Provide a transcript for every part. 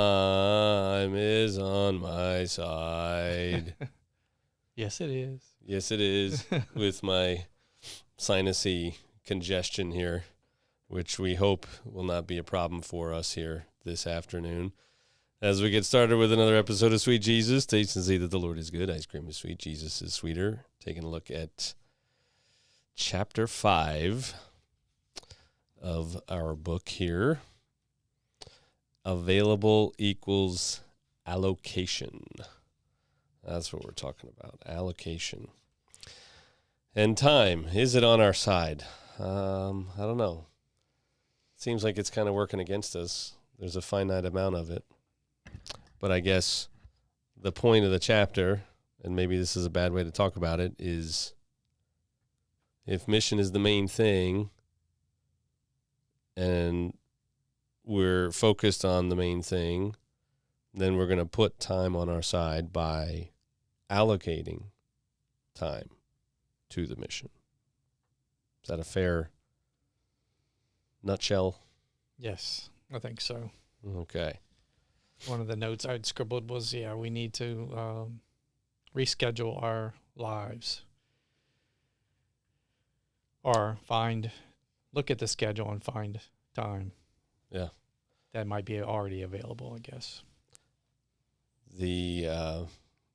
Time is on my side. Yes, it is. Yes, it is. With my sinusy congestion here, which we hope will not be a problem for us here this afternoon. As we get started with another episode of Sweet Jesus, taste and see that the Lord is good. Ice cream is sweet. Jesus is sweeter. Taking a look at chapter 5 of our book here. Available equals allocation. That's what we're talking about. Allocation. And time. Is it on our side? I don't know. Seems like it's kind of working against us. There's a finite amount of it. But I guess the point of the chapter, and maybe this is a bad way to talk about it, is if mission is the main thing and we're focused on the main thing, then we're going to put time on our side by allocating time to the mission. Is that a fair nutshell? Yes, I think so. Okay. One of the notes I'd scribbled was, we need to reschedule our lives. Or look at the schedule and find time. Yeah. That might be already available, I guess. The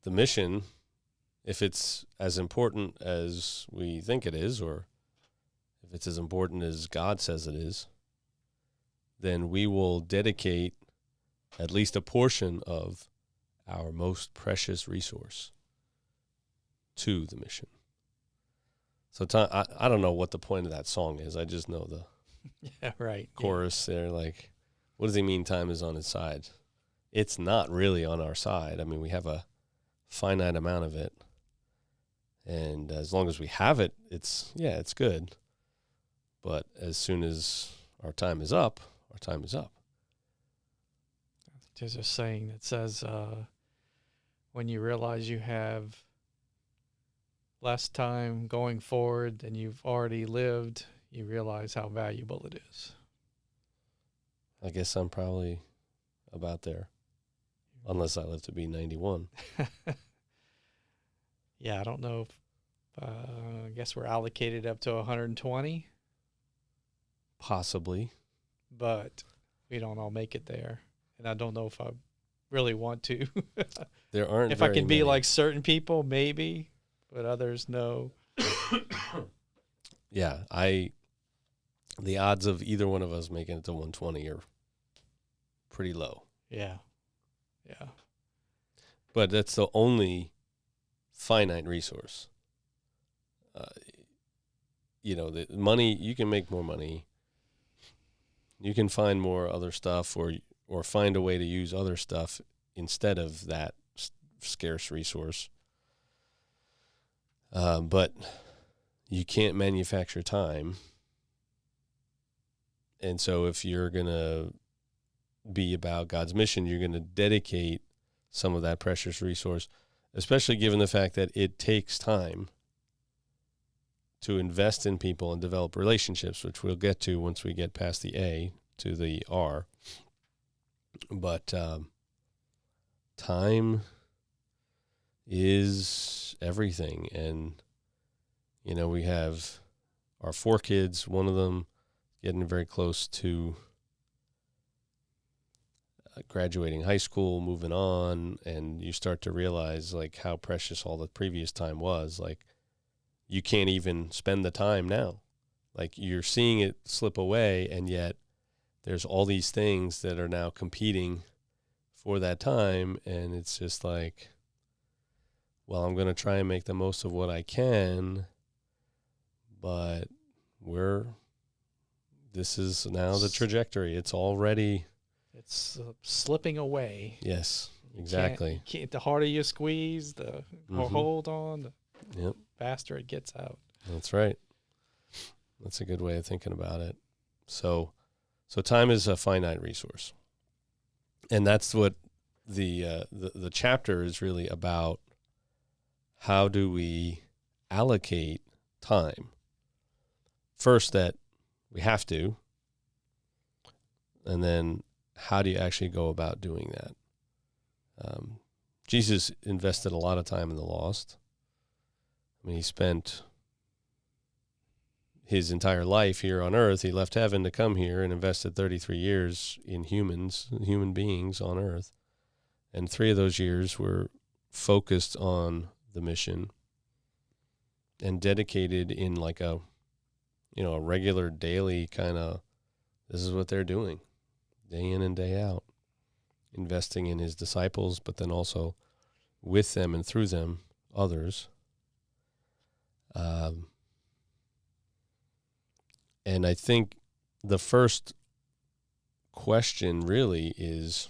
mission, if it's as important as we think it is, or if it's as important as God says it is, then we will dedicate at least a portion of our most precious resource to the mission. So I don't know what the point of that song is. I just know the chorus there. Like, what does he mean time is on his side? It's not really on our side. I mean, we have a finite amount of it. And as long as we have it, it's good. But as soon as our time is up, our time is up. There's a saying that says, when you realize you have less time going forward than you've already lived, you realize how valuable it is. I guess I'm probably about there, unless I live to be 91. Yeah, I don't know if, I guess we're allocated up to 120. Possibly. But we don't all make it there. And I don't know if I really want to. There aren't if very I can many. be like certain people, maybe, but others, no. Yeah, the odds of either one of us making it to 120 are pretty low. Yeah. But that's the only finite resource. The money, you can make more money. You can find more other stuff or find a way to use other stuff instead of that scarce resource. But you can't manufacture time. And so if you're going to be about God's mission, you're going to dedicate some of that precious resource, especially given the fact that it takes time to invest in people and develop relationships, which we'll get to once we get past the A to the R. But time is everything. And, we have our 4 kids, one of them getting very close to graduating high school, moving on, and you start to realize like how precious all the previous time was. Like, you can't even spend the time now. Like, you're seeing it slip away, and yet there's all these things that are now competing for that time, and it's just like, well, I'm going to try and make the most of what I can, but this is now the trajectory. It's already... It's slipping away. Yes, exactly. The harder you squeeze, the more hold on, the Yep. faster it gets out. That's right. That's a good way of thinking about it. So time is a finite resource. And that's what the chapter is really about. How do we allocate time? First, that we have to, and then how do you actually go about doing that? Jesus invested a lot of time in the lost. I mean, he spent his entire life here on earth. He left heaven to come here and invested 33 years in human beings on earth. And 3 of those years were focused on the mission and dedicated in like a regular daily kind of, this is what they're doing day in and day out, investing in his disciples, but then also with them and through them, others. And I think the first question really is,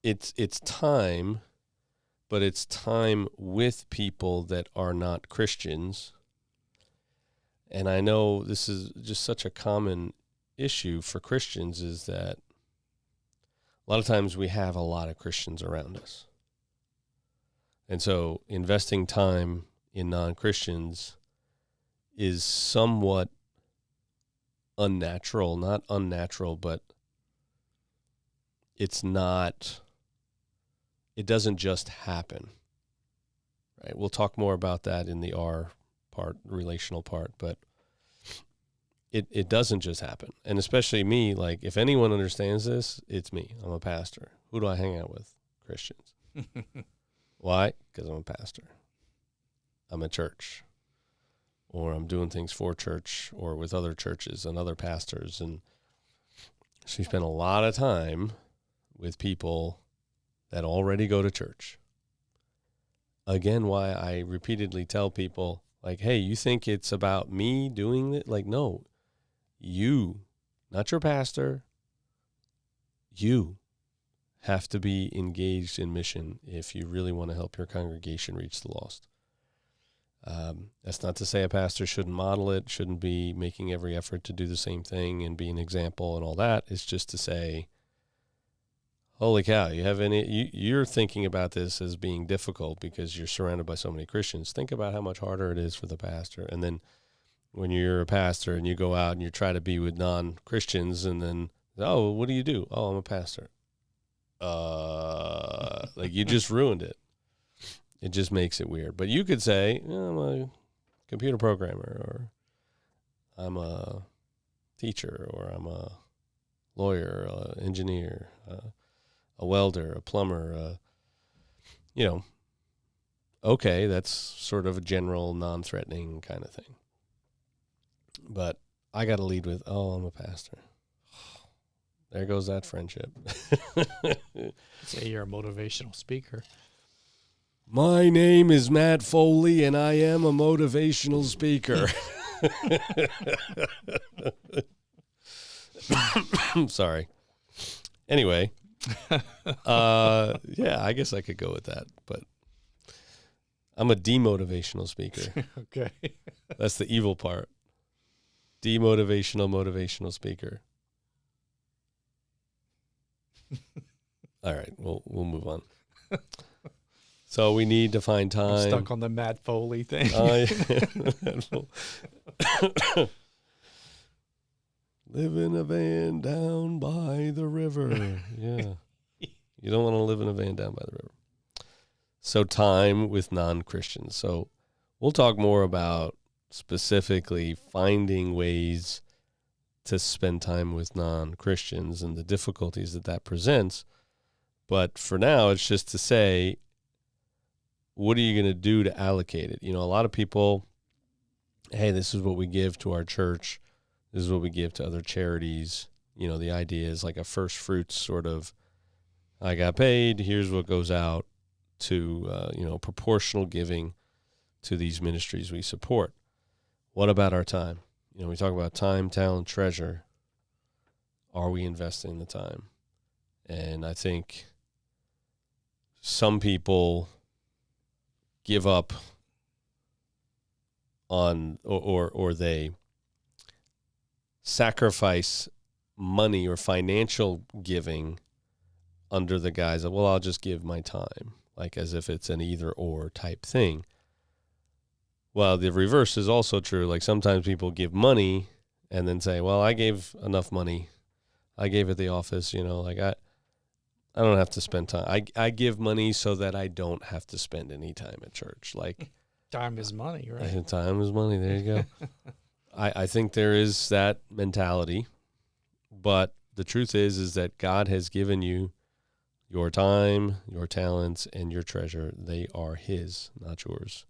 it's time, but it's time with people that are not Christians. And I know this is just such a common issue for Christians, is that a lot of times we have a lot of Christians around us. And so investing time in non-Christians is somewhat unnatural, not unnatural, but it doesn't just happen, right? We'll talk more about that in the R part, relational part, but it doesn't just happen. And especially me, like if anyone understands this, it's me. I'm a pastor. Who do I hang out with? Christians. Why? Because I'm a pastor. I'm a church. Or I'm doing things for church or with other churches and other pastors. And so you spend a lot of time with people that already go to church. Again, why I repeatedly tell people, like, hey, you think it's about me doing it? Like, no, you, not your pastor, you have to be engaged in mission if you really want to help your congregation reach the lost. That's not to say a pastor shouldn't model it, shouldn't be making every effort to do the same thing and be an example and all that. It's just to say, holy cow, you're thinking about this as being difficult because you're surrounded by so many Christians. Think about how much harder it is for the pastor. And then when you're a pastor and you go out and you try to be with non-Christians and then, oh, what do you do? Oh, I'm a pastor. Like you just ruined it. It just makes it weird. But you could say, I'm a computer programmer, or I'm a teacher, or I'm a lawyer, an engineer, a welder, a plumber, okay, that's sort of a general non-threatening kind of thing. But I got to lead with, I'm a pastor. There goes that friendship. Say you're a motivational speaker. My name is Matt Foley, and I am a motivational speaker. Sorry. Anyway, yeah, I guess I could go with that, but I'm a demotivational speaker. Okay. That's the evil part. Motivational speaker. All right, we'll move on. So we need to find time. I'm stuck on the Matt Foley thing. Live in a van down by the river. Yeah. You don't want to live in a van down by the river. So time with non-Christians. So we'll talk more about specifically finding ways to spend time with non-Christians and the difficulties that presents. But for now, it's just to say, what are you going to do to allocate it? A lot of people, hey, this is what we give to our church. This is what we give to other charities. The idea is like a first fruits sort of, I got paid, here's what goes out to, proportional giving to these ministries we support. What about our time? We talk about time, talent, treasure. Are we investing the time? And I think some people give up on, or they sacrifice money or financial giving under the guise of, well, I'll just give my time, like as if it's an either or type thing. Well, the reverse is also true. Like sometimes people give money and then say, well, I gave enough money. I gave at the office, like I don't have to spend time. I give money so that I don't have to spend any time at church. Like Time is money, right? time is money. There you go. I think there is that mentality, but the truth is that God has given you your time, your talents, and your treasure. They are His, not yours.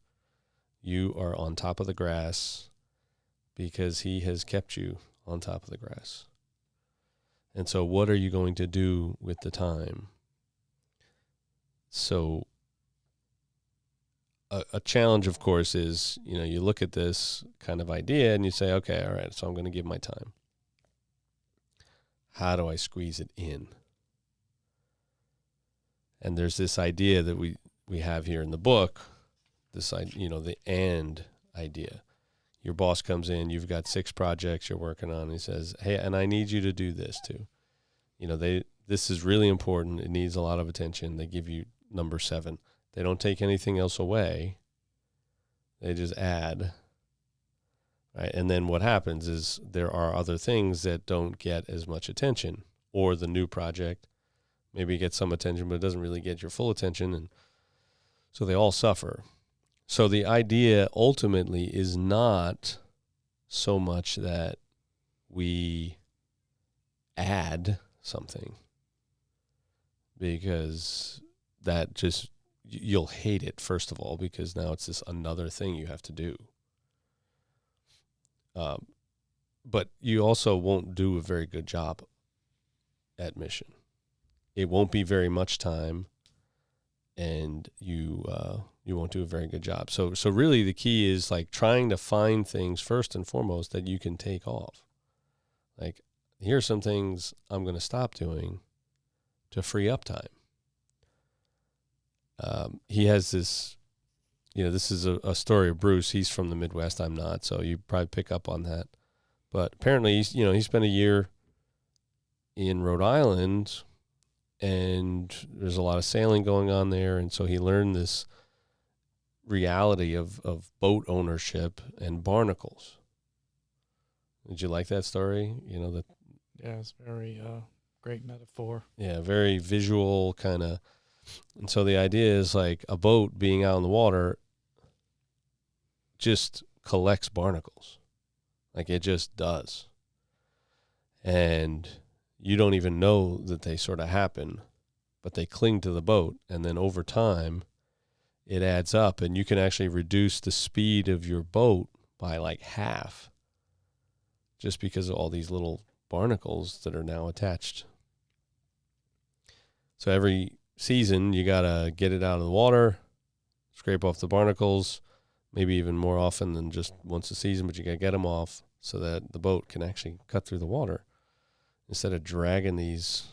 You are on top of the grass because He has kept you on top of the grass. And so what are you going to do with the time? So a challenge, of course, is, you look at this kind of idea and you say, okay, all right, so I'm going to give my time. How do I squeeze it in? And there's this idea that we have here in the book, this, the and idea. Your boss comes in, you've got 6 projects you're working on, and he says, hey, and I need you to do this too. This is really important. It needs a lot of attention. They give you number 7. They don't take anything else away. They just add. Right? And then what happens is there are other things that don't get as much attention, or the new project maybe gets some attention, but it doesn't really get your full attention. And so they all suffer. So the idea ultimately is not so much that we add something, because that just, you'll hate it, first of all, because now it's this another thing you have to do. But you also won't do a very good job at mission. It won't be very much time, and you won't do a very good job. So really the key is like trying to find things first and foremost that you can take off. Like, here's some things I'm going to stop doing to free up time. He has this, this is a story of Bruce. He's from the Midwest. I'm not, so you probably pick up on that. But apparently, he spent a year in Rhode Island, and there's a lot of sailing going on there, and so he learned this reality of boat ownership and barnacles. Did you like that story? That. Yeah, it's very great metaphor. Yeah, very visual kind of. And so the idea is like a boat being out in the water just collects barnacles. Like it just does. And you don't even know that they sort of happen, but they cling to the boat. And then over time, it adds up, and you can actually reduce the speed of your boat by like half just because of all these little barnacles that are now attached. So every season, you got to get it out of the water, scrape off the barnacles, maybe even more often than just once a season, but you got to get them off so that the boat can actually cut through the water instead of dragging these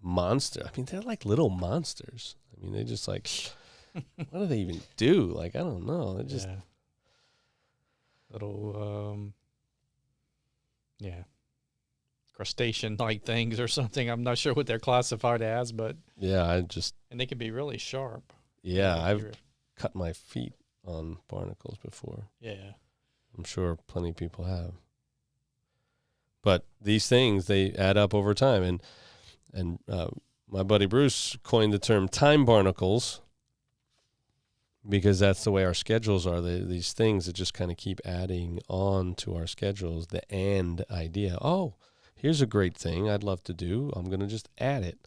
monsters. I mean, they're like little monsters. I mean, they just like, what do they even do? Like, I don't know. They're just little, crustacean-like things or something. I'm not sure what they're classified as, but and they can be really sharp. Yeah, I've cut my feet on barnacles before. Yeah, I'm sure plenty of people have. But these things, they add up over time, and my buddy Bruce coined the term time barnacles because that's the way our schedules are. These things that just kind of keep adding on to our schedules. The and idea. Oh, here's a great thing I'd love to do. I'm going to just add it.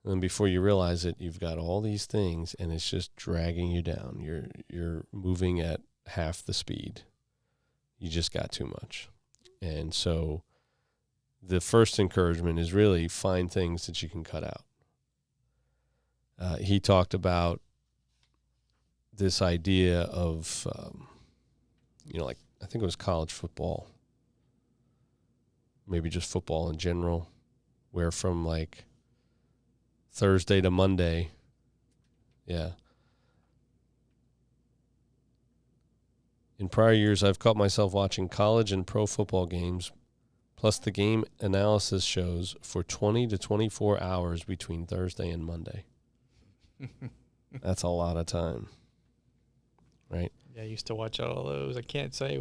And then before you realize it, you've got all these things, and it's just dragging you down. You're moving at half the speed. You just got too much. And so the first encouragement is really find things that you can cut out. He talked about this idea of, like I think it was college football, maybe just football in general, where from like Thursday to Monday, in prior years, I've caught myself watching college and pro football games, plus the game analysis shows for 20 to 24 hours between Thursday and Monday. That's a lot of time, right? Yeah, I used to watch all those. I can't say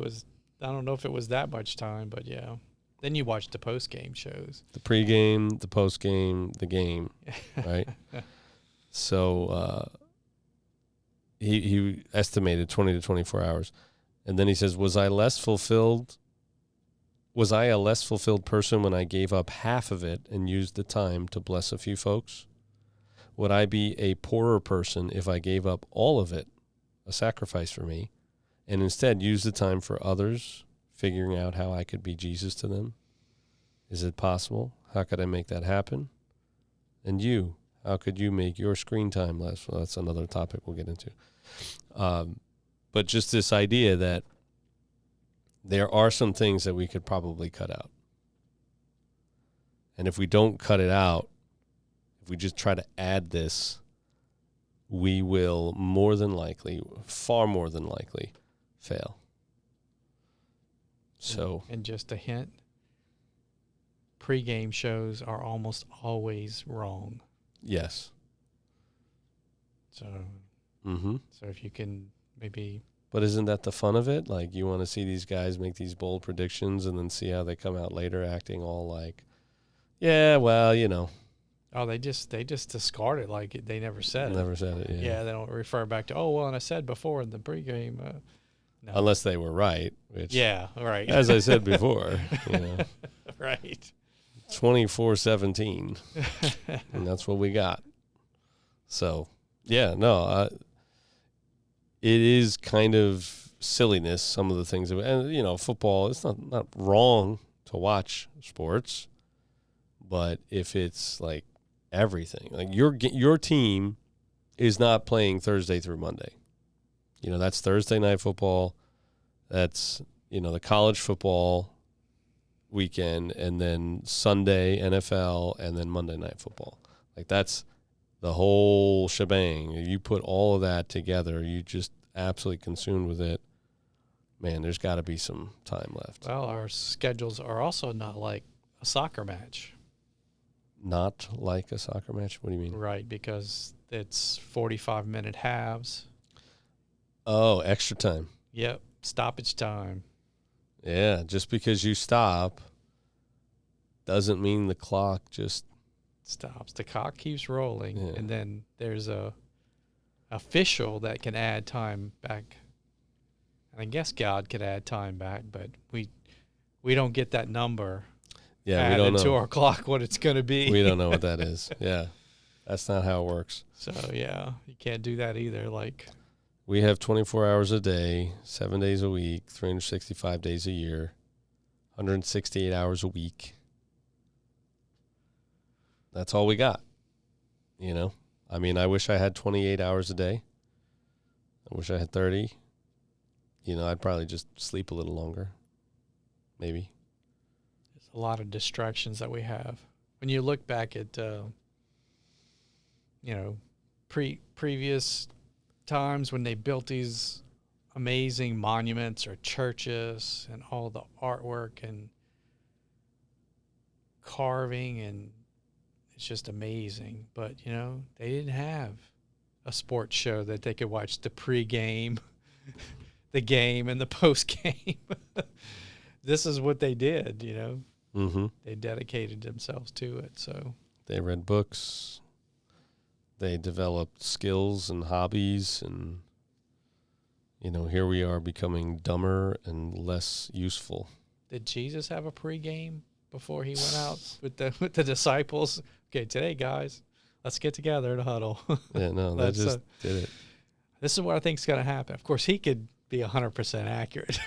I don't know if it was that much time, but yeah. Then you watch the post-game shows. The pregame, the postgame, the game, right? So he estimated 20 to 24 hours. And then he says, was I a less fulfilled person when I gave up half of it and used the time to bless a few folks? Would I be a poorer person if I gave up all of it, a sacrifice for me, and instead used the time for others, figuring out how I could be Jesus to them? Is it possible? How could I make that happen? And you, how could you make your screen time less? Well, that's another topic we'll get into. But just this idea that there are some things that we could probably cut out. And if we don't cut it out, if we just try to add this, we will more than likely, far more than likely, fail. So, and just a hint, pre-game shows are almost always wrong. Yes. So, mm-hmm. So if you can maybe... But isn't that the fun of it? Like, you want to see these guys make these bold predictions and then see how they come out later acting all like, yeah, well, you know. Oh, they just discard it like they never said it. Never said it, yeah. Yeah, they don't refer back to, oh, well, and I said before in the pregame. No. Unless they were right. Which, yeah, right. As I said before, you know. Right. 24-17. And that's what we got. So, yeah, no, it is kind of silliness, some of the things. And, you know, football, it's not wrong to watch sports. But if it's like everything, like your team is not playing Thursday through Monday. You know, that's Thursday night football. That's, you know, the college football weekend, and then Sunday NFL, and then Monday night football. Like, that's the whole shebang. You put all of that together, you just absolutely consumed with it. Man, there's got to be some time left. Well, our schedules are also not like a soccer match. Not like a soccer match? What do you mean? Right, because it's 45-minute halves. Oh, extra time. Yep, stoppage time. Yeah, just because you stop doesn't mean the clock just stops. The clock keeps rolling, yeah. And then there's a official that can add time back. And I guess God could add time back, but we don't get that number. Yeah, we don't know to our clock what it's going to be. We don't know what that is. Yeah, that's not how it works. So yeah, you can't do that either. Like, we have 24 hours a day, 7 days a week, 365 days a year, 168 hours a week. That's all we got. You know, I mean, I wish I had 28 hours a day. I wish I had 30. You know, I'd probably just sleep a little longer. Maybe. There's a lot of distractions that we have. When you look back at, you know, previous times when they built these amazing monuments or churches and all the artwork and carving, and it's just amazing. But, you know, they didn't have a sports show that they could watch the pregame, the game, and the postgame. This is what they did, you know. Mm-hmm. They dedicated themselves to it. So they read books. They developed skills and hobbies, and, you know, here we are becoming dumber and less useful. Did Jesus have a pregame before he went out with the disciples? Okay, today, guys, let's get together in a huddle. Yeah, no, they just did it. This is what I think is going to happen. Of course, he could be 100% accurate.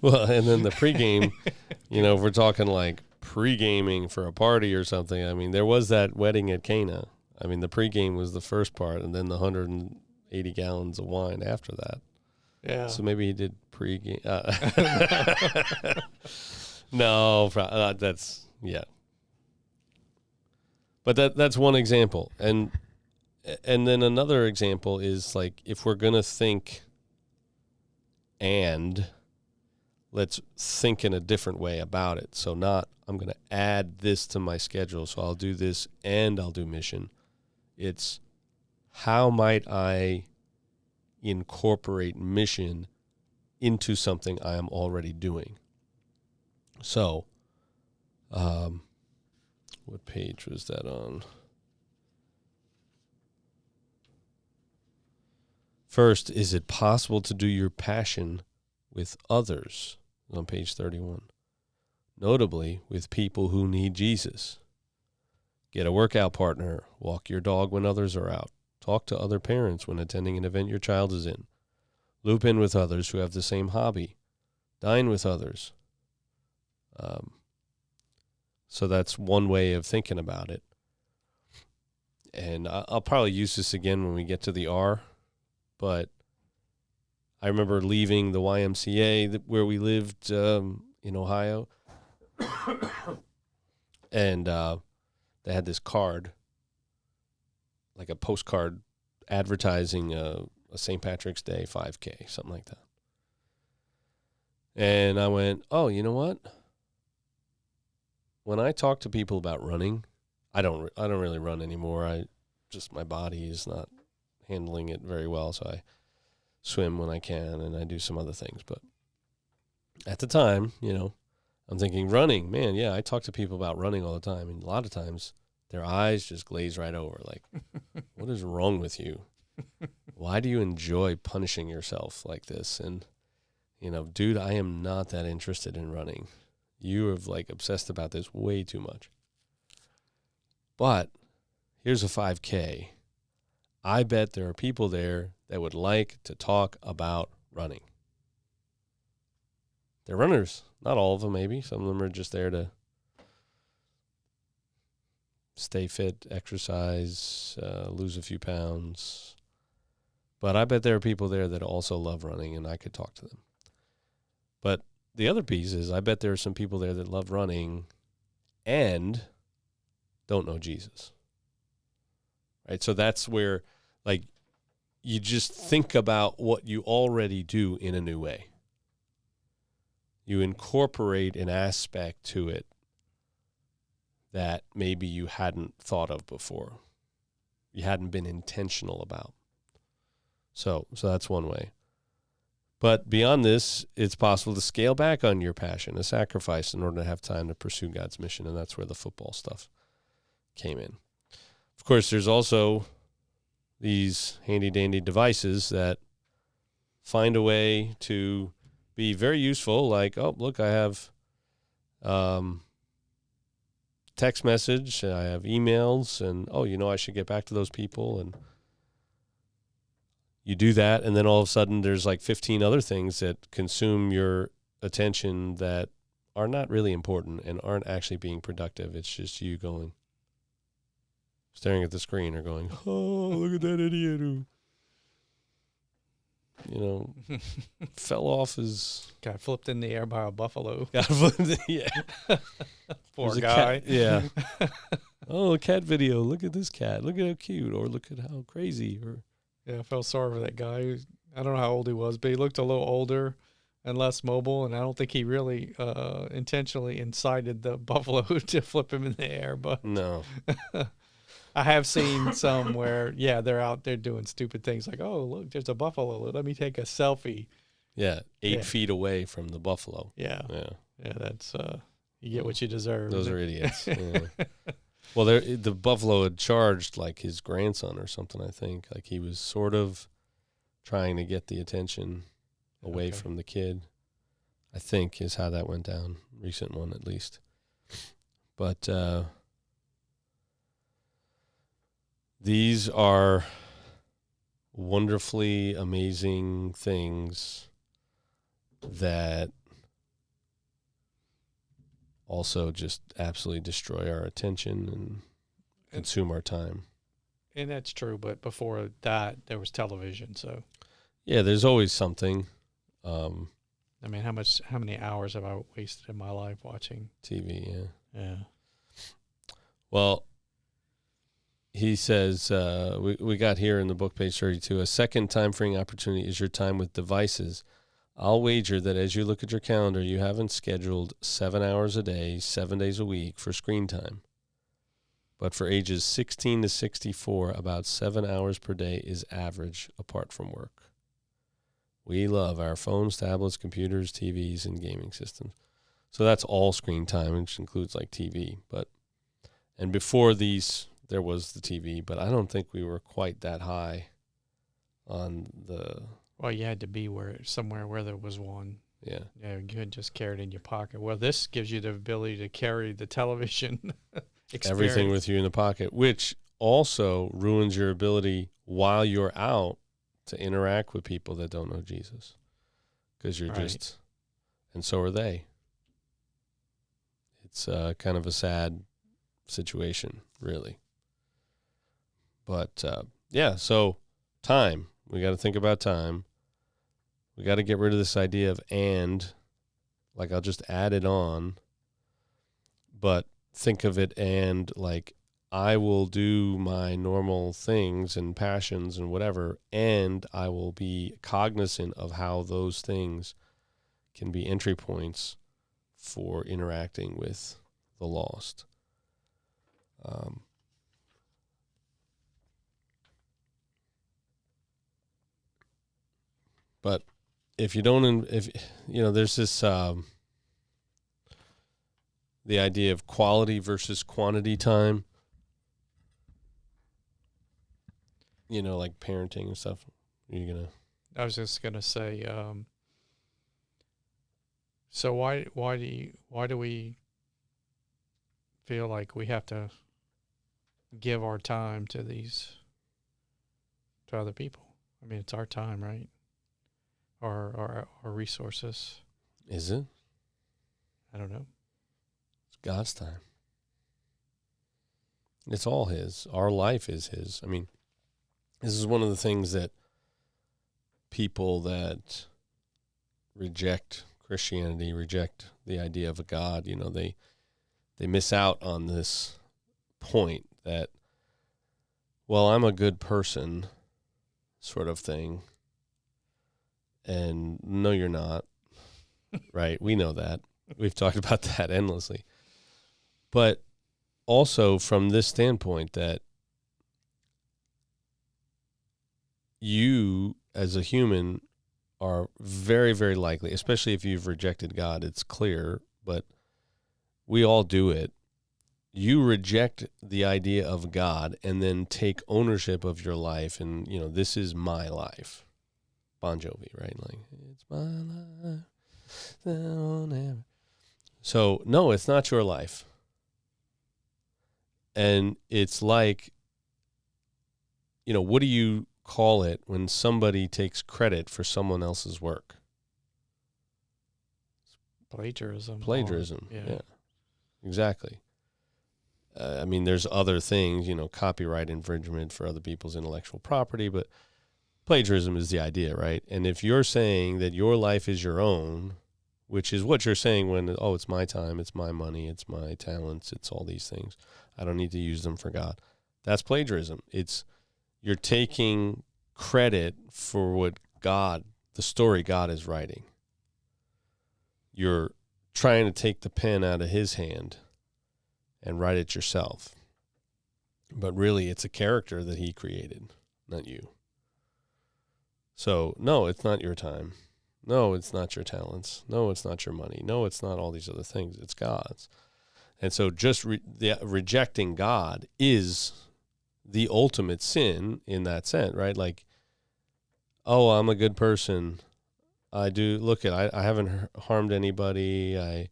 Well, and then the pregame, you know, if we're talking like pre-gaming for a party or something, I mean, there was that wedding at Cana. I mean, the pregame was the first part, and then the 180 gallons of wine after that. Yeah. So maybe he did pregame. No, that's, yeah. But that's one example. And then another example is, like, if we're going to think, and let's think in a different way about it. So not, I'm going to add this to my schedule, so I'll do this and I'll do mission. It's, how might I incorporate mission into something I am already doing? So, what page was that on? First, is it possible to do your passion with others? On page 31. Notably, with people who need Jesus. Get a workout partner. Walk your dog when others are out. Talk to other parents when attending an event your child is in. Loop in with others who have the same hobby. Dine with others. So that's one way of thinking about it. And I'll probably use this again when we get to the R. But I remember leaving the YMCA where we lived in Ohio. And they had this card, like a postcard advertising a St. Patrick's Day 5K, something like that. And I went, oh, you know what? When I talk to people about running, I don't really run anymore. My body is not handling it very well, so I swim when I can and I do some other things. But at the time, I'm thinking running, man, yeah, I talk to people about running all the time, and a lot of times their eyes just glaze right over, like, what is wrong with you? Why do you enjoy punishing yourself like this? And, dude, I am not that interested in running. You have, obsessed about this way too much. But here's a 5K. I bet there are people there that would like to talk about running. They're runners. Not all of them, maybe. Some of them are just there to stay fit, exercise, lose a few pounds. But I bet there are people there that also love running, and I could talk to them. But the other piece is I bet there are some people there that love running and don't know Jesus. Right? So that's where, you just think about what you already do in a new way. You incorporate an aspect to it that maybe you hadn't thought of before. You hadn't been intentional about. So that's one way. But beyond this, it's possible to scale back on your passion, a sacrifice in order to have time to pursue God's mission, and that's where the football stuff came in. Of course, there's also these handy-dandy devices that find a way to be very useful, like, oh, look, I have text message, I have emails, and, I should get back to those people, and you do that, and then all of a sudden there's 15 other things that consume your attention that are not really important and aren't actually being productive. It's just you staring at the screen or going, oh, look at that idiot who, fell off his... Got flipped in the air by a buffalo. Yeah. Poor guy. Yeah. Oh, a cat video. Look at this cat. Look at how cute. Or look at how crazy. Or yeah, I felt sorry for that guy. I don't know how old he was, but he looked a little older and less mobile, and I don't think he really intentionally incited the buffalo to flip him in the air. But no. I have seen some where, they're out there doing stupid things like, oh, look, there's a buffalo. Let me take a selfie. Yeah, 8 feet away from the buffalo. Yeah. Yeah, that's, you get what you deserve. Those are idiots. Yeah. Well, the buffalo had charged, his grandson or something, I think. He was sort of trying to get the attention away from the kid, I think, is how that went down. Recent one, at least. But these are wonderfully amazing things that also just absolutely destroy our attention and consume our time. And that's true, but before that, there was television, so. Yeah, there's always something. I mean, how many hours have I wasted in my life watching TV, yeah. Yeah. Well, he says, we got here in the book, page 32, a second time-freeing opportunity is your time with devices. I'll wager that as you look at your calendar, you haven't scheduled 7 hours a day, 7 days a week for screen time. But for ages 16 to 64, about 7 hours per day is average apart from work. We love our phones, tablets, computers, TVs, and gaming systems. So that's all screen time, which includes like TV. And before these, there was the TV, but I don't think we were quite that high on the. Well, you had to be somewhere where there was one. Yeah. Yeah, you couldn't just carry it in your pocket. Well, this gives you the ability to carry the television experience. Everything with you in the pocket, which also ruins your ability while you're out to interact with people that don't know Jesus. Because you're just, and so are they. It's kind of a sad situation, really. But, yeah, so time. We got to think about time. We got to get rid of this idea of and, like I'll just add it on, but think of it and like I will do my normal things and passions and whatever, and I will be cognizant of how those things can be entry points for interacting with the lost. But if you don't, there's this, the idea of quality versus quantity time, like parenting and stuff. I was just going to say, so why do we feel like we have to give our time to other people? I mean, it's our time, right? Our resources. Is it? I don't know. It's God's time. It's all His. Our life is His. I mean, this is one of the things that people that reject Christianity, reject the idea of a God, they miss out on this point that, well, I'm a good person sort of thing. And no, you're not. Right? We know that. We've talked about that endlessly. But also from this standpoint that you as a human are very, very likely, especially if you've rejected God, it's clear, but we all do it. You reject the idea of God and then take ownership of your life and, this is my life. Bon Jovi, right? Like, it's my life. So, no, it's not your life. And it's like, what do you call it when somebody takes credit for someone else's work? Plagiarism. Yeah. Exactly. I mean, there's other things, copyright infringement for other people's intellectual property, but plagiarism is the idea, right? And if you're saying that your life is your own, which is what you're saying when, it's my time, it's my money, it's my talents, it's all these things, I don't need to use them for God. That's plagiarism. You're taking credit for what the story God is writing. You're trying to take the pen out of His hand and write it yourself. But really, it's a character that He created, not you. So, no, it's not your time. No, it's not your talents. No, it's not your money. No, it's not all these other things. It's God's. And so just rejecting God is the ultimate sin in that sense, right? Like, oh, I'm a good person. I haven't harmed anybody. I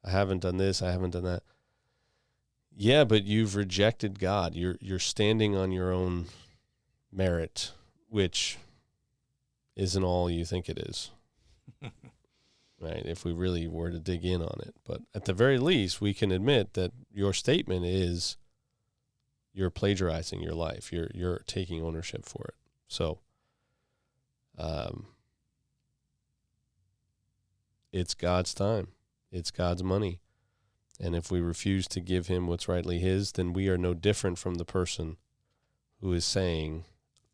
haven't done this. I haven't done that. Yeah, but you've rejected God. You're standing on your own merit, which isn't all you think it is. Right? If we really were to dig in on it. But at the very least, we can admit that your statement is you're plagiarizing your life. You're taking ownership for it. So, it's God's time. It's God's money. And if we refuse to give Him what's rightly His, then we are no different from the person who is saying,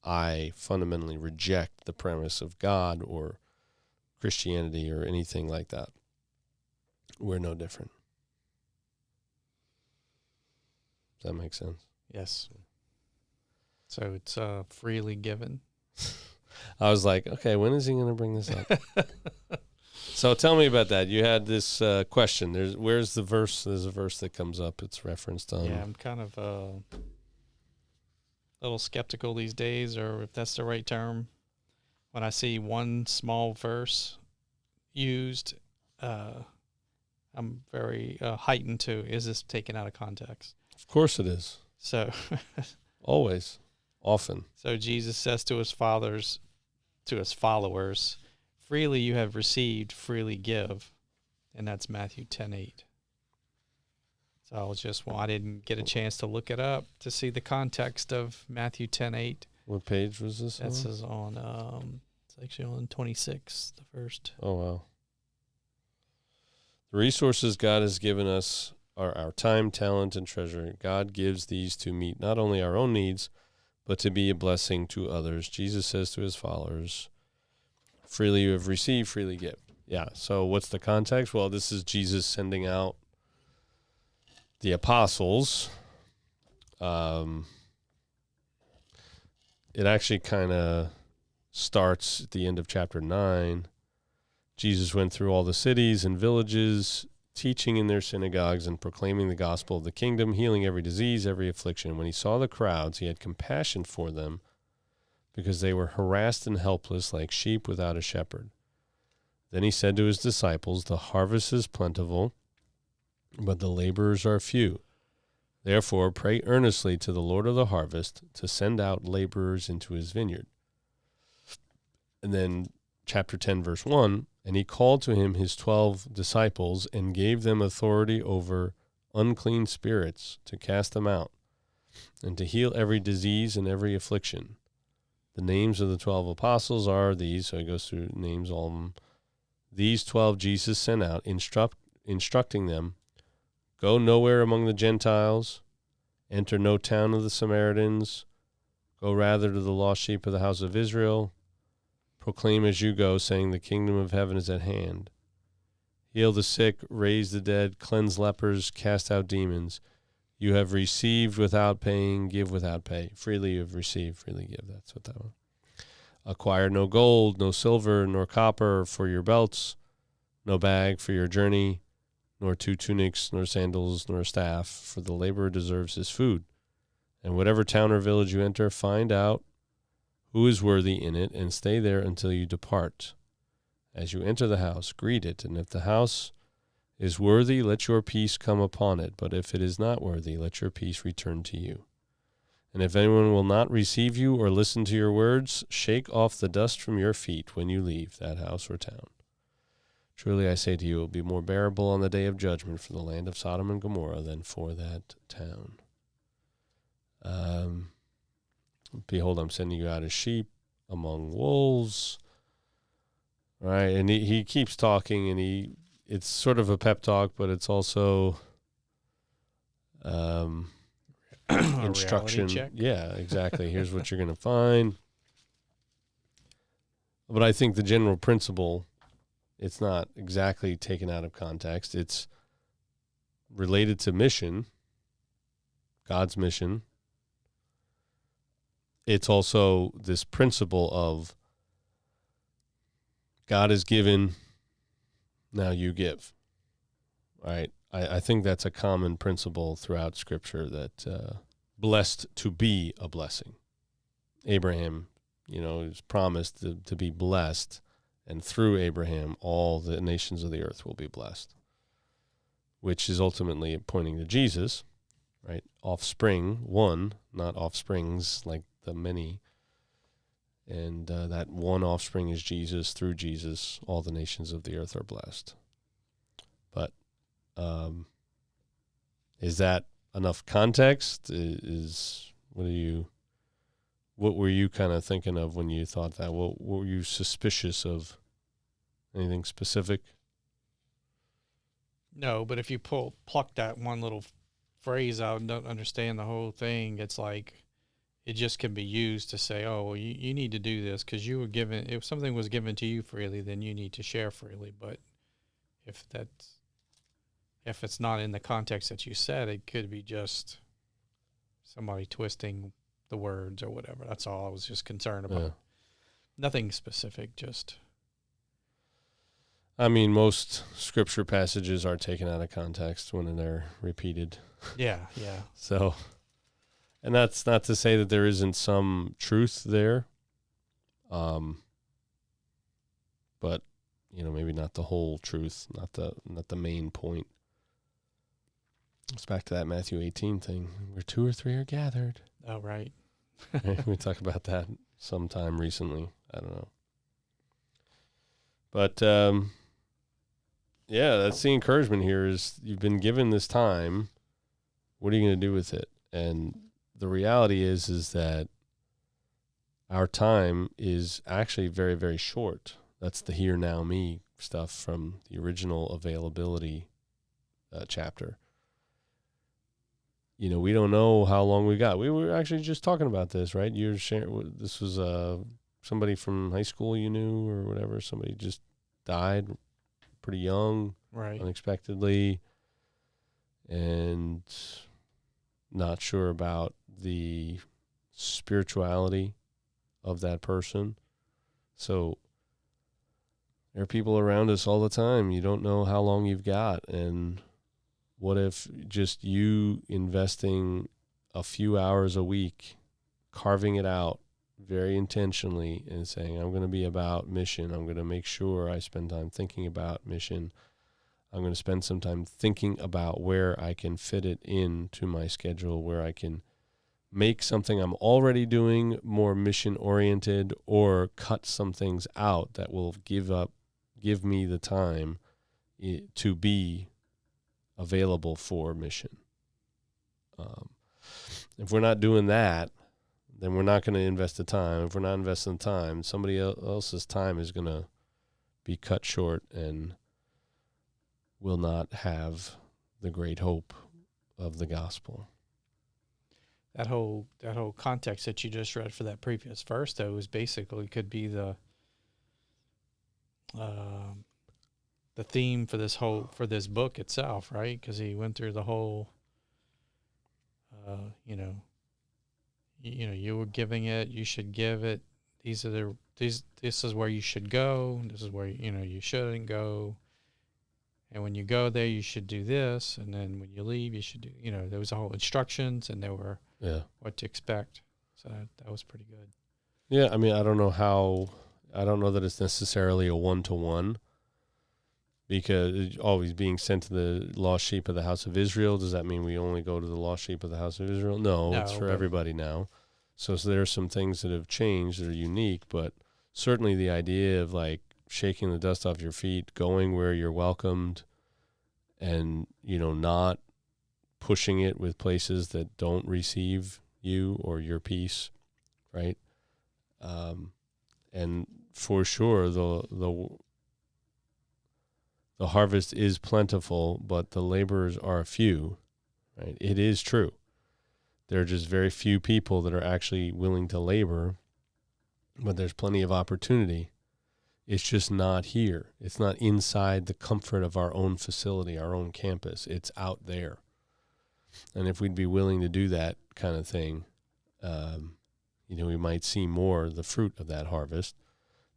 I fundamentally reject the premise of God or Christianity or anything like that. We're no different. Does that make sense? Yes. So it's freely given. I was like, okay, when is he going to bring this up? So tell me about that. You had this question. Where's the verse? There's a verse that comes up. It's referenced on. Yeah, I'm kind of a little skeptical these days, or if that's the right term. When I see one small verse used, I'm very heightened to, is this taken out of context? Of course it is. So, Always. Often. so Jesus says to his followers, freely you have received, freely give. And that's Matthew 10:8. So I didn't get a chance to look it up to see the context of Matthew 10:8. What page was this That on? says on, it's actually on 26, the first. Oh, wow. The resources God has given us are our time, talent, and treasure. God gives these to meet not only our own needs, but to be a blessing to others. Jesus says to his followers, freely you have received, freely give. Yeah, so what's the context? Well, this is Jesus sending out the apostles. It actually kind of starts at the end of chapter 9. Jesus went through all the cities and villages, teaching in their synagogues and proclaiming the gospel of the kingdom, healing every disease, every affliction. When he saw the crowds, he had compassion for them because they were harassed and helpless like sheep without a shepherd. Then he said to his disciples, the harvest is plentiful, but the laborers are few. Therefore, pray earnestly to the Lord of the harvest to send out laborers into his vineyard. And then chapter 10, verse 1, and he called to him his 12 disciples and gave them authority over unclean spirits to cast them out and to heal every disease and every affliction. The names of the 12 apostles are these, so he goes through names, all of them. These 12 Jesus sent out, instructing them, go nowhere among the Gentiles, enter no town of the Samaritans, go rather to the lost sheep of the house of Israel, proclaim as you go, saying the kingdom of heaven is at hand. Heal the sick, raise the dead, cleanse lepers, cast out demons. You have received without paying, give without pay. Freely you have received, freely give. That's what that was. Acquire no gold, no silver, nor copper for your belts, no bag for your journey, nor 2 tunics, nor sandals, nor a staff, for the laborer deserves his food. And whatever town or village you enter, find out who is worthy in it, and stay there until you depart. As you enter the house, greet it, and if the house is worthy, let your peace come upon it. But if it is not worthy, let your peace return to you. And if anyone will not receive you or listen to your words, shake off the dust from your feet when you leave that house or town. Truly I say to you, it will be more bearable on the day of judgment for the land of Sodom and Gomorrah than for that town. Behold, I'm sending you out as sheep among wolves. All right, and he keeps talking, and it's sort of a pep talk, but it's also instruction. Check. Yeah, exactly. Here's what you're going to find. But I think the general principle, it's not exactly taken out of context. It's related to mission, God's mission. It's also this principle of God is given, now you give. Right? I think that's a common principle throughout Scripture, that blessed to be a blessing. Abraham, is promised to be blessed, and through Abraham, all the nations of the earth will be blessed, which is ultimately pointing to Jesus, right? Offspring, one, not offsprings like the many. And that one offspring is Jesus. Through Jesus, all the nations of the earth are blessed. But is that enough context? What were you kind of thinking of when you thought that? What were you suspicious of? Anything specific? No, but if you pluck that one little phrase out and don't understand the whole thing, it's like it just can be used to say, oh, well, you need to do this because you were given, if something was given to you freely, then you need to share freely. But if it's not in the context that you said, it could be just somebody twisting the words or whatever. That's all I was just concerned about. Yeah. Nothing specific, just. I mean, most scripture passages are taken out of context when they're repeated. Yeah, yeah. So, and that's not to say that there isn't some truth there. But, maybe not the whole truth, not the main point. It's back to that Matthew 18 thing, where 2 or 3 are gathered. Oh, right. Right? We talked about that sometime recently. I don't know. But, yeah, that's the encouragement here is you've been given this time. What are you going to do with it? And the reality is that our time is actually very, very short. That's the here, now, me stuff from the original availability chapter. We don't know how long we got. We were actually just talking about this, right? You're sharing. This was somebody from high school you knew or whatever. Somebody just died pretty young, Right. unexpectedly, and not sure about the spirituality of that person. So there are people around us all the time. You don't know how long you've got. And what if just you investing a few hours a week, carving it out very intentionally and saying, I'm going to be about mission. I'm going to make sure I spend time thinking about mission. I'm going to spend some time thinking about where I can fit it into my schedule, where I can make something I'm already doing more mission-oriented or cut some things out that will give me the time to be available for mission. If we're not doing that, then we're not going to invest the time. If we're not investing time, somebody else's time is going to be cut short and will not have the great hope of the gospel. That whole context that you just read for that previous verse, though, is basically could be the theme for this book itself, right? Because he went through the whole, you were giving it, you should give it. This is where you should go. This is where you shouldn't go. And when you go there, you should do this. And then when you leave, you should do. There was a whole instructions, and there were what to expect. So that was pretty good. Yeah, I mean, I don't know that it's necessarily a 1-to-1. Because it's always being sent to the lost sheep of the house of Israel. Does that mean we only go to the lost sheep of the house of Israel? No, it's for everybody now. So there are some things that have changed that are unique, but certainly the idea of like shaking the dust off your feet, going where you're welcomed, and not pushing it with places that don't receive you or your peace, right? And for sure, the harvest is plentiful, but the laborers are few, right? It is true. There are just very few people that are actually willing to labor, but there's plenty of opportunity. It's just not here. It's not inside the comfort of our own facility, our own campus. It's out there. And if we'd be willing to do that kind of thing, we might see more of the fruit of that harvest.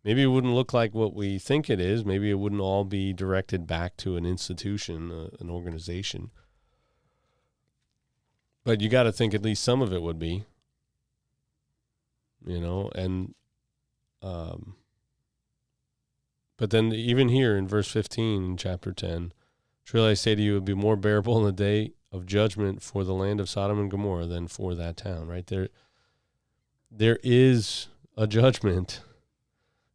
Maybe it wouldn't look like what we think it is. Maybe it wouldn't all be directed back to an institution, an organization. But you got to think at least some of it would be, and but then even here in verse 15 in chapter 10, truly I say to you, it would be more bearable in the day of judgment for the land of Sodom and Gomorrah than for that town, right? There is a judgment.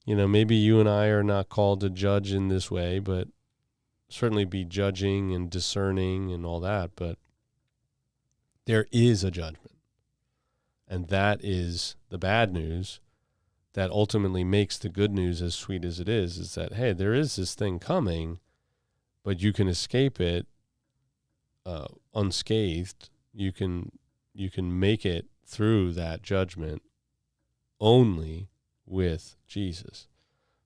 Maybe you and I are not called to judge in this way, but certainly be judging and discerning and all that. But there is a judgment. And that is the bad news that ultimately makes the good news as sweet as it is that, hey, there is this thing coming, but you can escape it unscathed. You can make it through that judgment only with Jesus,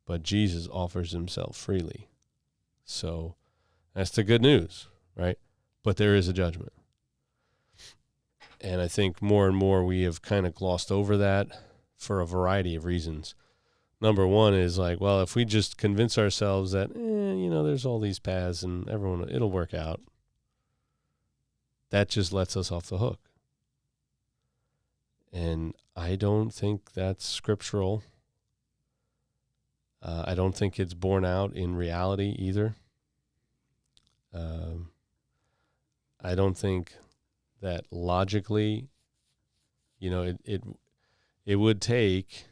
but Jesus offers himself freely. So that's the good news, right? But there is a judgment. And I think more and more we have kind of glossed over that for a variety of reasons. number one is like, well, if we just convince ourselves that, there's all these paths and it'll work out, that just lets us off the hook. And I don't think that's scriptural. I don't think it's borne out in reality either. I don't think that logically, it would take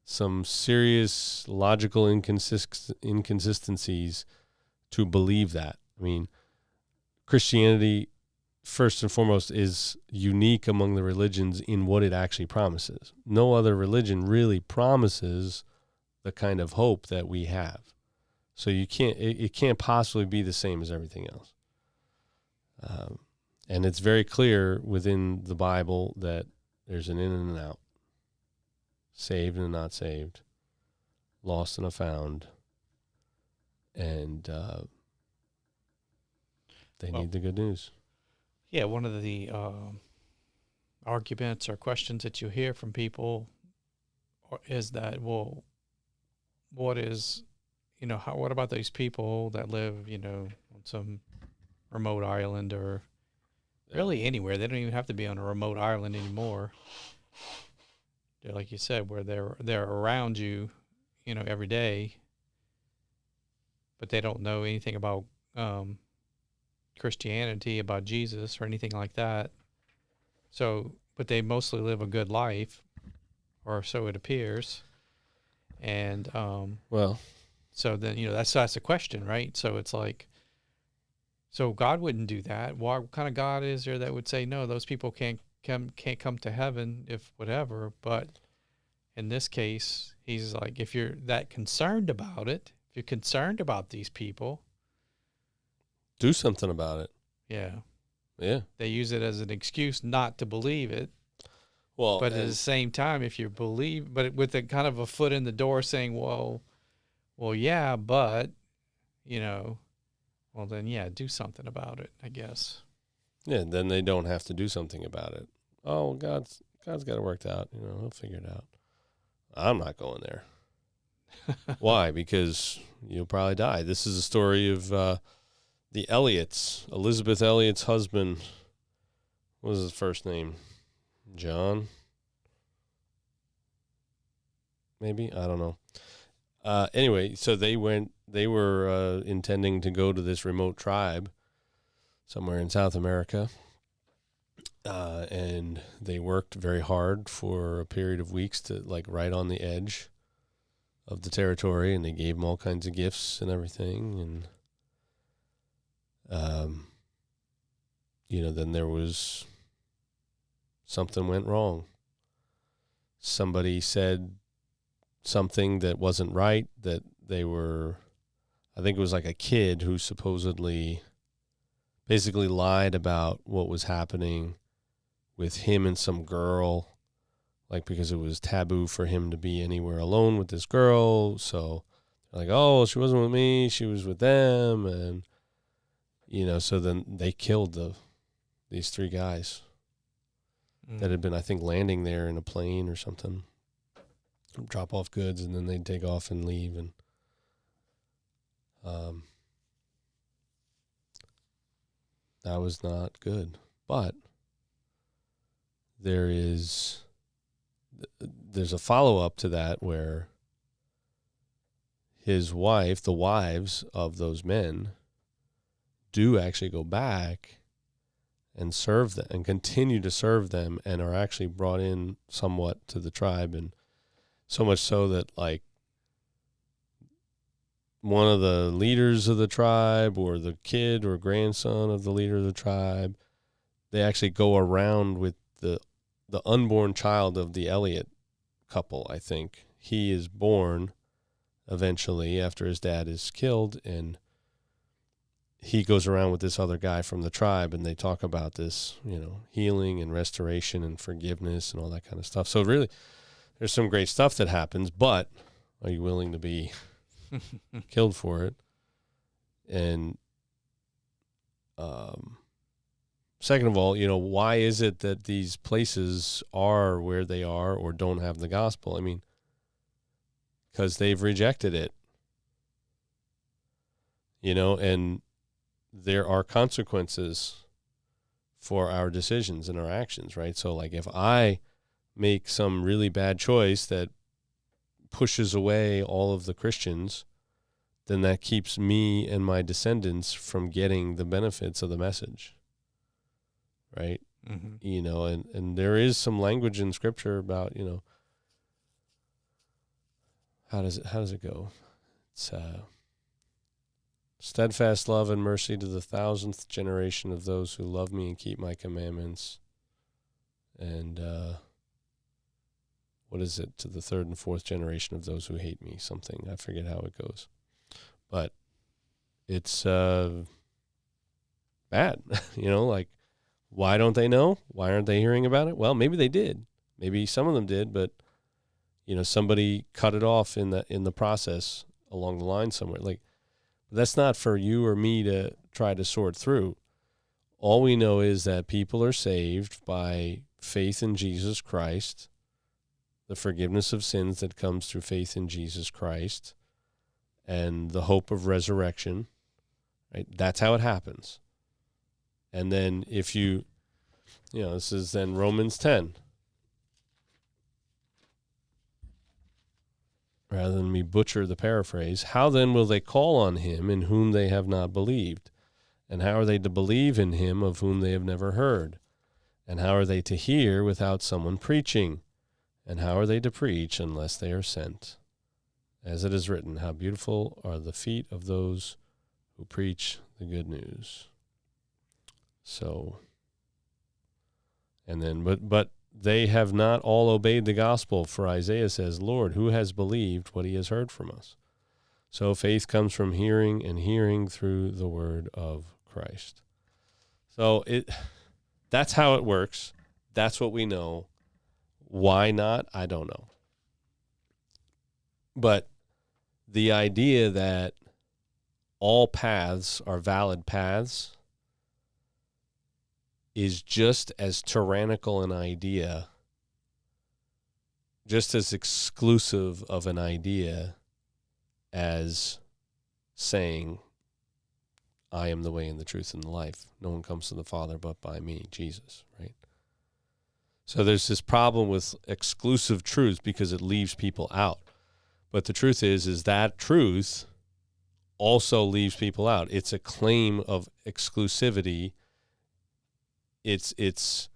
some serious logical inconsistencies to believe that. I mean, Christianity, first and foremost, is unique among the religions in what it actually promises. No other religion really promises the kind of hope that we have. So it can't possibly be the same as everything else. And it's very clear within the Bible that there's an in and an out, saved and not saved, lost and a found, and they need the good news. Yeah, one of the arguments or questions that you hear from people is that, well, what about those people that live, on some remote island or really anywhere? They don't even have to be on a remote island anymore. Like you said, where they're around you, every day, but they don't know anything about Christianity, about Jesus or anything like that. So, but they mostly live a good life, or so it appears. And so then that's the question, right? So it's like, so God wouldn't do that. What kind of God is there that would say no? Those people can't come to heaven if whatever. But in this case, he's like, if you're that concerned about it, if you're concerned about these people, do something about it. Yeah. They use it as an excuse not to believe it. Well, but at the same time, if you believe, but with a kind of a foot in the door saying, well, yeah, but, well then, yeah, do something about it, I guess. Yeah, then they don't have to do something about it. Oh, God's got it worked out. He'll figure it out. I'm not going there. Why? Because you'll probably die. This is a story of the Elliots. Elizabeth Elliot's husband. What was his first name? John? Maybe? I don't know. Anyway, so they were intending to go to this remote tribe somewhere in South America. And they worked very hard for a period of weeks to right on the edge of the territory, and they gave them all kinds of gifts and everything. And, then there was something went wrong. Somebody said something that wasn't right, that I think it was like a kid who supposedly basically lied about what was happening with him and some girl, because it was taboo for him to be anywhere alone with this girl. So they're oh, she wasn't with me, she was with them. And, so then they killed these three guys that had been, I think, landing there in a plane or something, drop off goods, and then they'd take off and leave. And that was not good. But there's a follow-up to that where his wife, the wives of those men, do actually go back and serve them and continue to serve them, and are actually brought in somewhat to the tribe. And so much so that one of the leaders of the tribe, or the kid or grandson of the leader of the tribe, they actually go around with the unborn child of the Elliot couple. I think he is born eventually after his dad is killed, and he goes around with this other guy from the tribe, and they talk about this, healing and restoration and forgiveness and all that kind of stuff. So really, there's some great stuff that happens, but are you willing to be killed for it? And second of all, why is it that these places are where they are or don't have the gospel? I mean, because they've rejected it. And there are consequences for our decisions and our actions, right? So like if I make some really bad choice that pushes away all of the Christians, then that keeps me and my descendants from getting the benefits of the message, right? Mm-hmm. And there is some language in Scripture about, how does it go? It's steadfast love and mercy to the 1,000th generation of those who love me and keep my commandments. And what is it? To the 3rd and 4th generation of those who hate me, something. I forget how it goes. But it's bad. Like, why don't they know? Why aren't they hearing about it? Well, maybe they did. Maybe some of them did, but somebody cut it off in the process along the line somewhere. Like, that's not for you or me to try to sort through. All we know is that people are saved by faith in Jesus Christ, the forgiveness of sins that comes through faith in Jesus Christ, and the hope of resurrection. Right? That's how it happens. And then if this is then Romans 10. Rather than me butcher the paraphrase, how then will they call on him in whom they have not believed? And how are they to believe in him of whom they have never heard? And how are they to hear without someone preaching? And how are they to preach unless they are sent? As it is written, how beautiful are the feet of those who preach the good news. So, and then, but they have not all obeyed the gospel, for Isaiah says, Lord, who has believed what he has heard from us? So faith comes from hearing, and hearing through the word of Christ. So that's how it works. That's what we know. Why not? I don't know. But the idea that all paths are valid paths is just as tyrannical an idea, just as exclusive of an idea as saying, I am the way and the truth and the life. No one comes to the Father but by me, Jesus, right? So there's this problem with exclusive truths because it leaves people out. But the truth is that truth also leaves people out. It's a claim of exclusivity. It's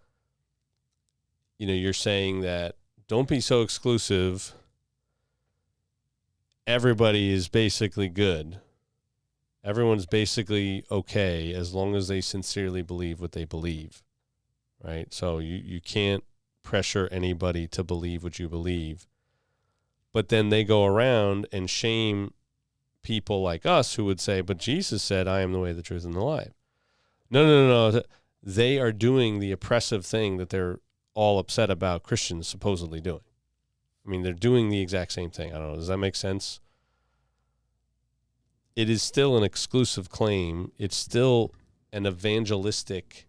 you're saying that don't be so exclusive. Everybody is basically good. Everyone's basically okay as long as they sincerely believe what they believe, right? So you can't pressure anybody to believe what you believe. But then they go around and shame people like us who would say, but Jesus said, I am the way, the truth, and the life. No. They are doing the oppressive thing that they're all upset about Christians supposedly doing. I mean, they're doing the exact same thing. I don't know. Does that make sense? It is still an exclusive claim. It's still an evangelistic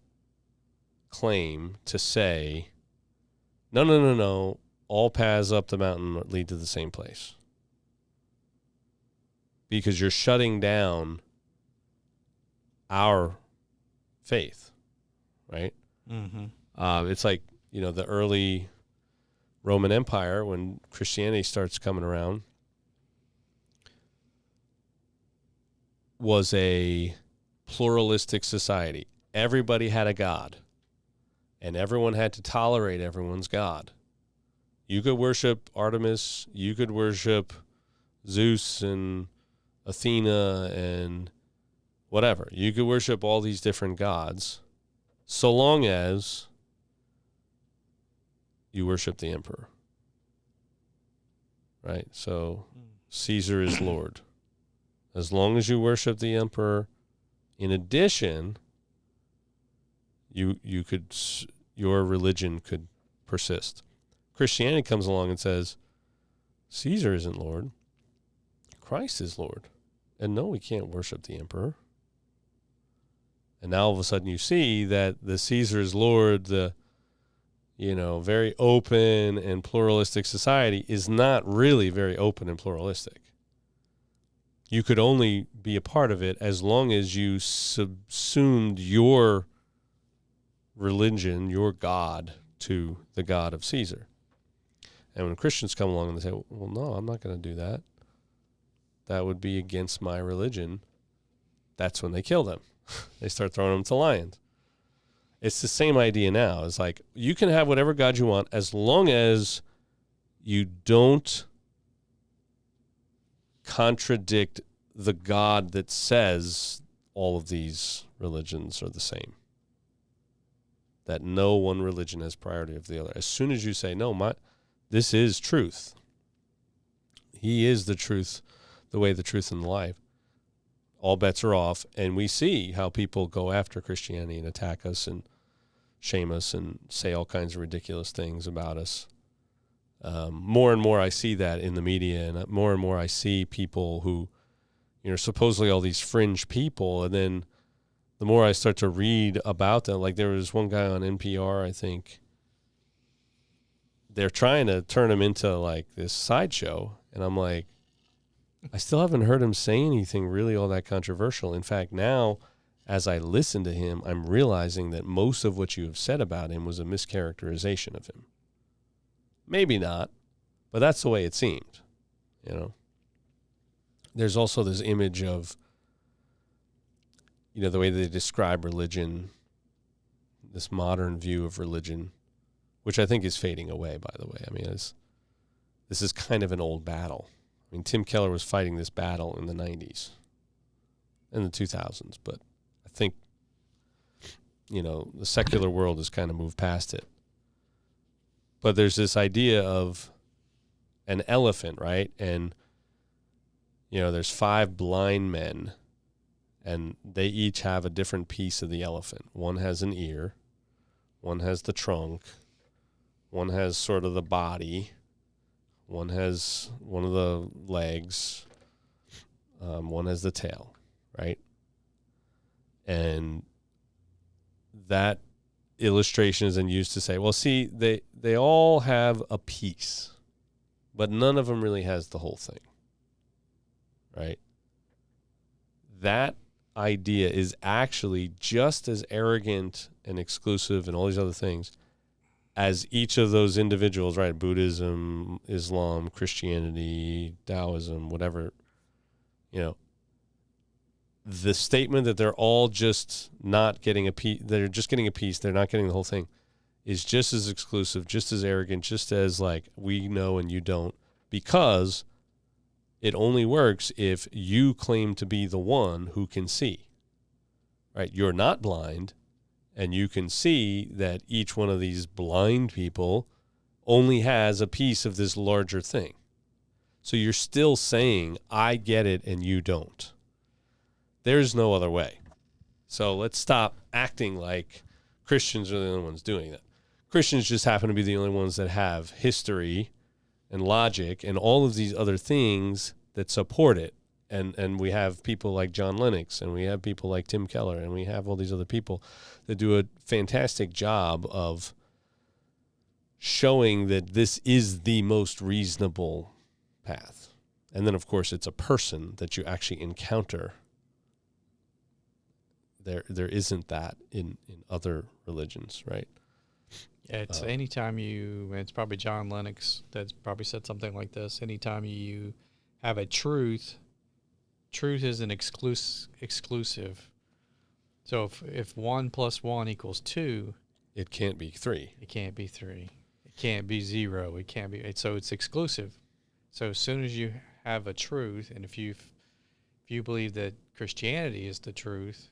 claim to say, no. All paths up the mountain lead to the same place. Because you're shutting down our faith, right? Mm-hmm. It's like, the early Roman Empire, when Christianity starts coming around, was a pluralistic society. Everybody had a god, and everyone had to tolerate everyone's god. You could worship Artemis, you could worship Zeus and Athena and whatever. You could worship all these different gods so long as you worship the emperor, right? So Caesar is Lord. As long as you worship the emperor, in addition, you could, your religion could persist. Christianity comes along and says, Caesar isn't Lord. Christ is Lord. And no, we can't worship the emperor. And now all of a sudden you see that the Caesar is Lord, the very open and pluralistic society is not really very open and pluralistic. You could only be a part of it as long as you subsumed your religion, your God, to the God of Caesar. And when Christians come along and they say, well, no, I'm not going to do that. That would be against my religion. That's when they kill them. They start throwing them to lions. It's the same idea now. It's like, you can have whatever God you want as long as you don't contradict the God that says all of these religions are the same. That no one religion has priority of the other. As soon as you say, no, this is truth. He is the truth, the way, the truth, and the life. All bets are off, and we see how people go after Christianity and attack us and shame us and say all kinds of ridiculous things about us. More and more I see that in the media, and more I see people who, supposedly all these fringe people, and then the more I start to read about them, like there was one guy on NPR, I think, they're trying to turn him into like this sideshow, and I'm like, I still haven't heard him say anything really all that controversial. In fact, now, as I listen to him, I'm realizing that most of what you have said about him was a mischaracterization of him. Maybe not, but that's the way it seemed, There's also this image of, the way they describe religion, this modern view of religion, which I think is fading away, by the way. I mean, this is kind of an old battle. I mean, Tim Keller was fighting this battle in the 90s and the 2000s, but I think, the secular world has kind of moved past it. But there's this idea of an elephant, right? And, there's 5 blind men, and they each have a different piece of the elephant. One has an ear, one has the trunk, one has sort of the body, one has one of the legs, one has the tail, right? And that illustration is then used to say, well, see, they all have a piece, but none of them really has the whole thing, right? That idea is actually just as arrogant and exclusive and all these other things as each of those individuals, right? Buddhism, Islam, Christianity, Taoism, whatever, the statement that they're all just not getting a piece, they're just getting a piece, they're not getting the whole thing, is just as exclusive, just as arrogant, just as like we know and you don't, because it only works if you claim to be the one who can see, right? You're not blind, and you can see that each one of these blind people only has a piece of this larger thing. So you're still saying, I get it and you don't. There's no other way. So let's stop acting like Christians are the only ones doing that. Christians just happen to be the only ones that have history and logic and all of these other things that support it. And we have people like John Lennox, and we have people like Tim Keller, and we have all these other people that do a fantastic job of showing that this is the most reasonable path. And then, of course, it's a person that you actually encounter. There isn't that in other religions, right? Yeah, it's anytime it's probably John Lennox that's probably said something like this. Anytime you have a truth is an exclusive. So if 1 + 1 = 2, it can't be 3. It can't be 3. It can't be 0. It can't be. So it's exclusive. So as soon as you have a truth, and if you believe that Christianity is the truth,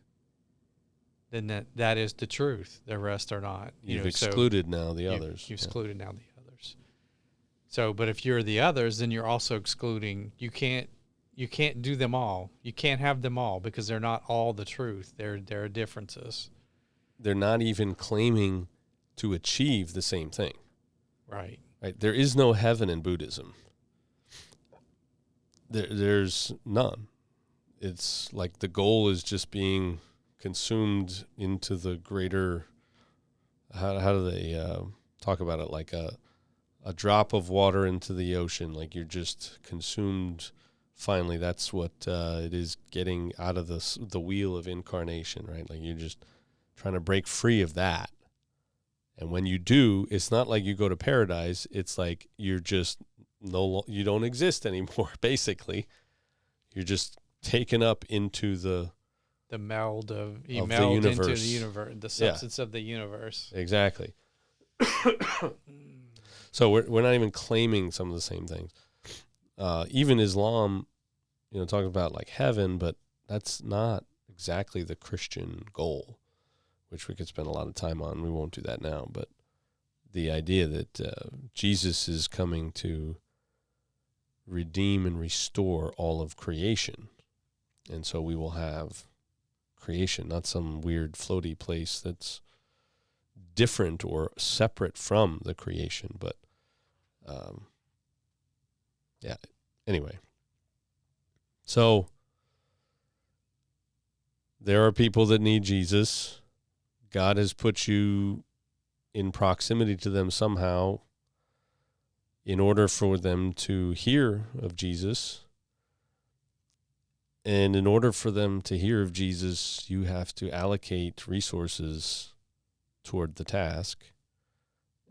then that is the truth. The rest are not. You've excluded now the others. You've excluded now the others. So, but if you're the others, then you're also excluding. You can't do them all. You can't have them all because they're not all the truth. There are differences. They're not even claiming to achieve the same thing. Right. Right. There is no heaven in Buddhism. There's none. It's like the goal is just being consumed into the greater, how do they talk about it like a drop of water into the ocean, like you're just consumed. Finally, that's what it is, getting out of the wheel of incarnation, right? Like you're just trying to break free of that. And when you do, it's not like you go to paradise. It's like you're just you don't exist anymore, basically. You're just taken up into the meld of the meld into universe. the universe, the substance of the universe. Exactly. So we're not even claiming some of the same things. Even Islam, talking about like heaven, but that's not exactly the Christian goal, which we could spend a lot of time on. We won't do that now, but the idea that Jesus is coming to redeem and restore all of creation. And so we will have creation, not some weird floaty place that's different or separate from the creation. But, yeah, anyway. So there are people that need Jesus. God has put you in proximity to them somehow in order for them to hear of Jesus. And in order for them to hear of Jesus, you have to allocate resources toward the task.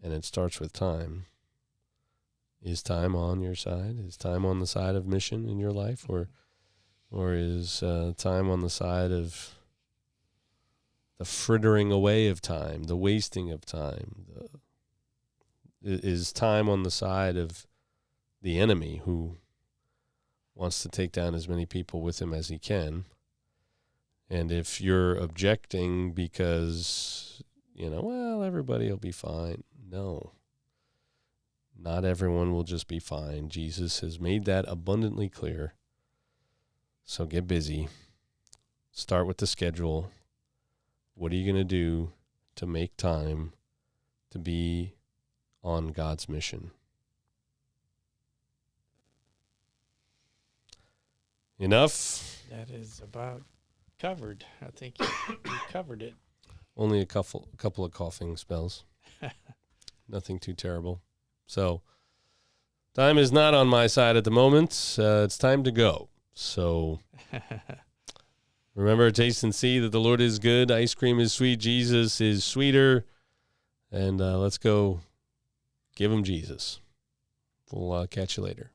And it starts with time. Is time on your side? Is time on the side of mission in your life? Or is time on the side of the frittering away of time, the wasting of time? Is time on the side of the enemy who wants to take down as many people with him as he can? And if you're objecting because, well, everybody will be fine. No. Not everyone will just be fine. Jesus has made that abundantly clear. So get busy. Start with the schedule. What are you going to do to make time to be on God's mission? Enough? That is about covered. I think you covered it. Only a couple of coughing spells. Nothing too terrible. So time is not on my side at the moment. It's time to go. So remember, taste and see that the Lord is good. Ice cream is sweet. Jesus is sweeter. And let's go give him Jesus. We'll catch you later.